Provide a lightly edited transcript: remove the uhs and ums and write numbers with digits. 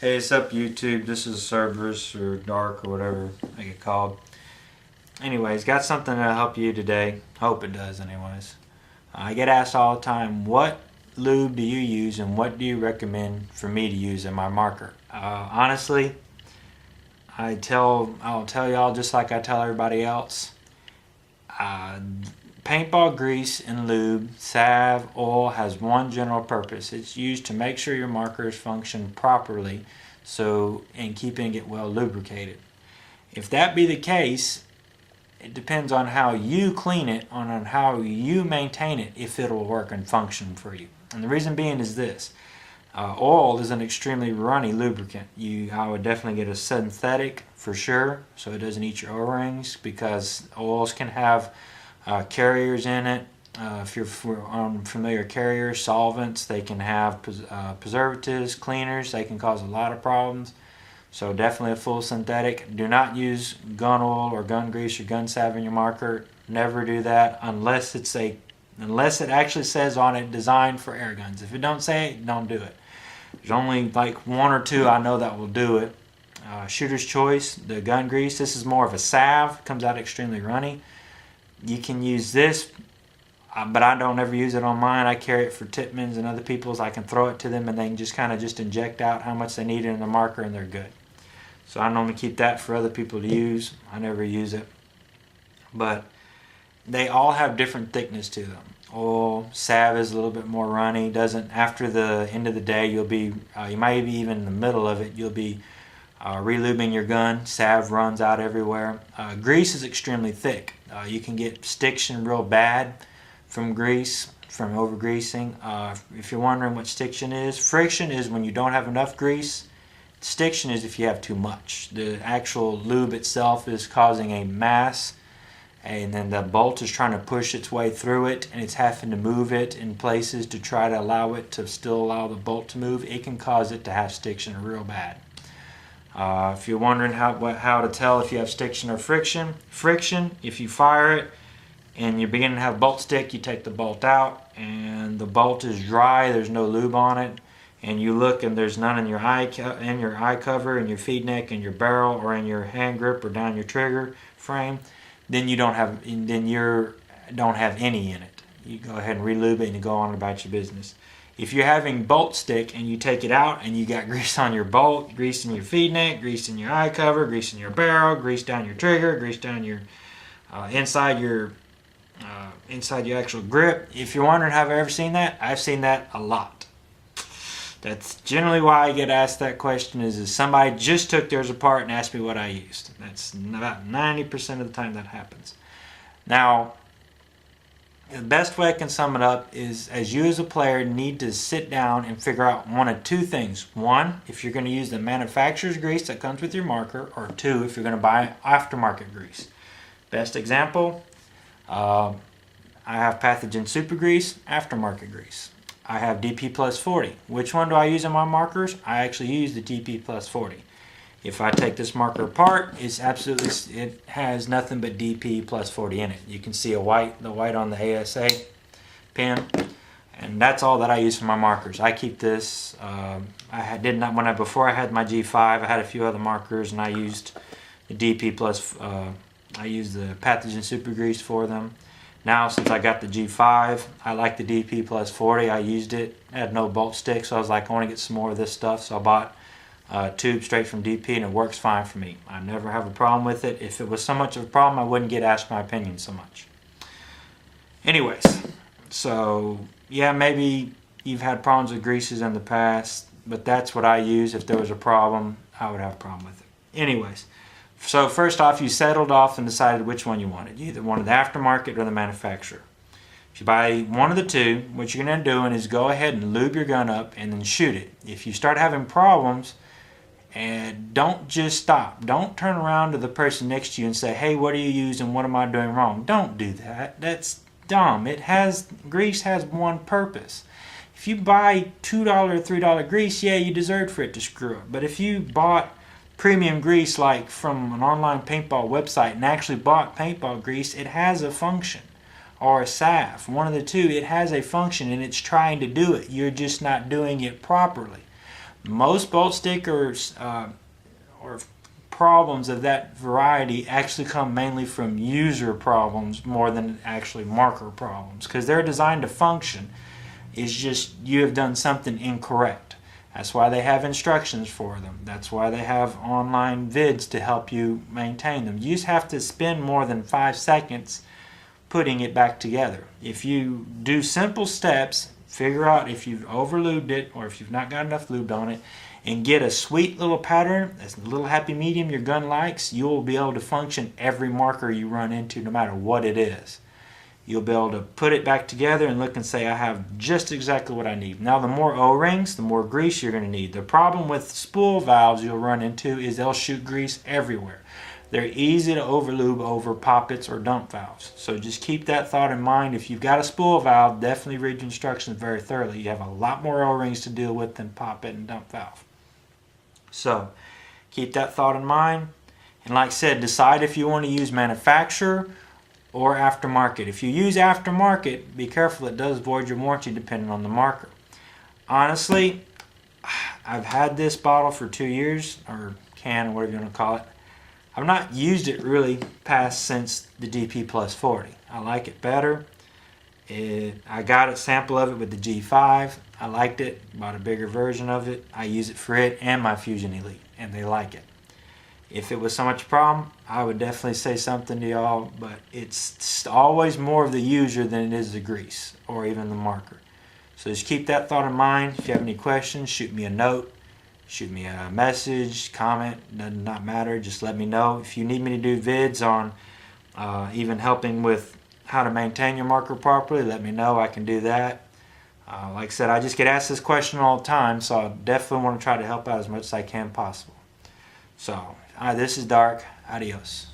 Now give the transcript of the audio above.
Hey, it's up YouTube. This is Cerberus or Dark or whatever they get called. Anyways, got something to help you today. Hope it does anyways. I get asked all the time, what lube do you use and what do you recommend for me to use in my marker? Honestly, I'll tell y'all just like I tell everybody else. Uh, Paintball grease and lube, salve, oil has one general purpose. It's used to make sure your markers function properly and keeping it well lubricated. If that be the case, it depends on how you clean it, on how you maintain it, if it'll work and function for you. And the reason being is this. Oil is an extremely runny lubricant. I would definitely get a synthetic for sure, so it doesn't eat your O-rings, because oils can have carriers in it. If you're unfamiliar, carriers, solvents, they can have preservatives, cleaners. They can cause a lot of problems. So definitely a full synthetic. Do not use gun oil or gun grease or gun salve in your marker. Never do that unless it actually says on it designed for air guns. If it don't say it, don't do it. There's only like one or two I know that will do it. Shooter's Choice, the gun grease. This is more of a salve. Comes out extremely runny. You can use this, but I don't ever use it on mine. I carry it for tipmans and other people's. I can throw it to them and they can just kind of just inject out how much they need in the marker and they're good. So I normally keep that for other people to use. I never use it. But they all have different thickness to them. Oil, salve is a little bit more runny. After the end of the day, you might be even in the middle of it, you'll be relubing your gun. Salve runs out everywhere. Grease is extremely thick. You can get stiction real bad from grease, from over-greasing. If you're wondering what stiction is, friction is when you don't have enough grease. Stiction is if you have too much. The actual lube itself is causing a mass, and then the bolt is trying to push its way through it, and it's having to move it in places to try to allow it to still allow the bolt to move. It can cause it to have stiction real bad. If you're wondering how to tell if you have stiction or friction, if you fire it and you're beginning to have bolt stick, you take the bolt out and the bolt is dry, there's no lube on it, and you look and there's none in your eye cover, in your feed neck, in your barrel, or in your hand grip or down your trigger frame, then you don't have any in it. You go ahead and relube it and you go on about your business. If you're having bolt stick and you take it out and you got grease on your bolt, grease in your feed neck, grease in your eye cover, grease in your barrel, grease down your trigger, grease down your inside your actual grip. If you're wondering, have I ever seen that? I've seen that a lot. That's generally why I get asked that question is somebody just took theirs apart and asked me what I used. That's about 90% of the time that happens. Now, the best way I can sum it up is, as you as a player need to sit down and figure out one of two things. One, if you're going to use the manufacturer's grease that comes with your marker, or two, if you're going to buy aftermarket grease. Best example, I have Pathogen Super Grease, aftermarket grease. I have DP Plus 40. Which one do I use in my markers? I actually use the DP Plus 40. If I take this marker apart, it has nothing but DP Plus 40 in it. You can see the white on the ASA pin, and that's all that I use for my markers. I keep this. Before I had my G5, I had a few other markers, and I used the DP Plus. I used the Pathogen Super Grease for them. Now, since I got the G5, I like the DP Plus 40. I used it. I had no bolt stick, so I was like, I want to get some more of this stuff, so I bought tube straight from DP, and it works fine for me. I never have a problem with it. If it was so much of a problem, I wouldn't get asked my opinion so much. Anyways, so yeah, maybe you've had problems with greases in the past, but that's what I use. If there was a problem, I would have a problem with it. Anyways, so first off, you settled off and decided which one you wanted. You either wanted the aftermarket or the manufacturer. If you buy one of the two, what you're going to do is go ahead and lube your gun up and then shoot it. If you start having problems, and don't just stop. Don't turn around to the person next to you and say, hey, what are you using? What am I doing wrong? Don't do that. That's dumb. Grease has one purpose. If you buy $2 or $3 grease, yeah, you deserve for it to screw up. But if you bought premium grease like from an online paintball website and actually bought paintball grease, it has a function. Or a salve, one of the two, it has a function and it's trying to do it. You're just not doing it properly. Most bolt stickers or problems of that variety actually come mainly from user problems more than actually marker problems, because they're designed to function. It's just you have done something incorrect. That's why they have instructions for them. That's why they have online vids to help you maintain them. You just have to spend more than 5 seconds putting it back together. If you do simple steps, figure out if you've overlubed it or if you've not got enough lube on it, and get a sweet little pattern, a little happy medium your gun likes, you'll be able to function every marker you run into, no matter what it is. You'll be able to put it back together and look and say, I have just exactly what I need. Now, the more O-rings, the more grease you're going to need. The problem with spool valves you'll run into is they'll shoot grease everywhere. They're easy to overlube over poppets or dump valves. So just keep that thought in mind. If you've got a spool valve, definitely read your instructions very thoroughly. You have a lot more O-rings to deal with than poppet and dump valve. So keep that thought in mind. And like I said, decide if you want to use manufacturer or aftermarket. If you use aftermarket, be careful, it does void your warranty depending on the marker. Honestly, I've had this bottle for 2 years, or can, or whatever you want to call it. I've not used it really past since the DP Plus 40. I like it better. I got a sample of it with the G5. I liked it, bought a bigger version of it. I use it for it and my Fusion Elite, and they like it. If it was so much a problem, I would definitely say something to y'all, but it's always more of the user than it is the grease or even the marker. So just keep that thought in mind. If you have any questions, shoot me a note, shoot me a message, comment, does not matter, just let me know. If you need me to do vids on even helping with how to maintain your marker properly, let me know, I can do that. Like I said, I just get asked this question all the time, so I definitely want to try to help out as much as I can possible. So, this is Dark. Adios.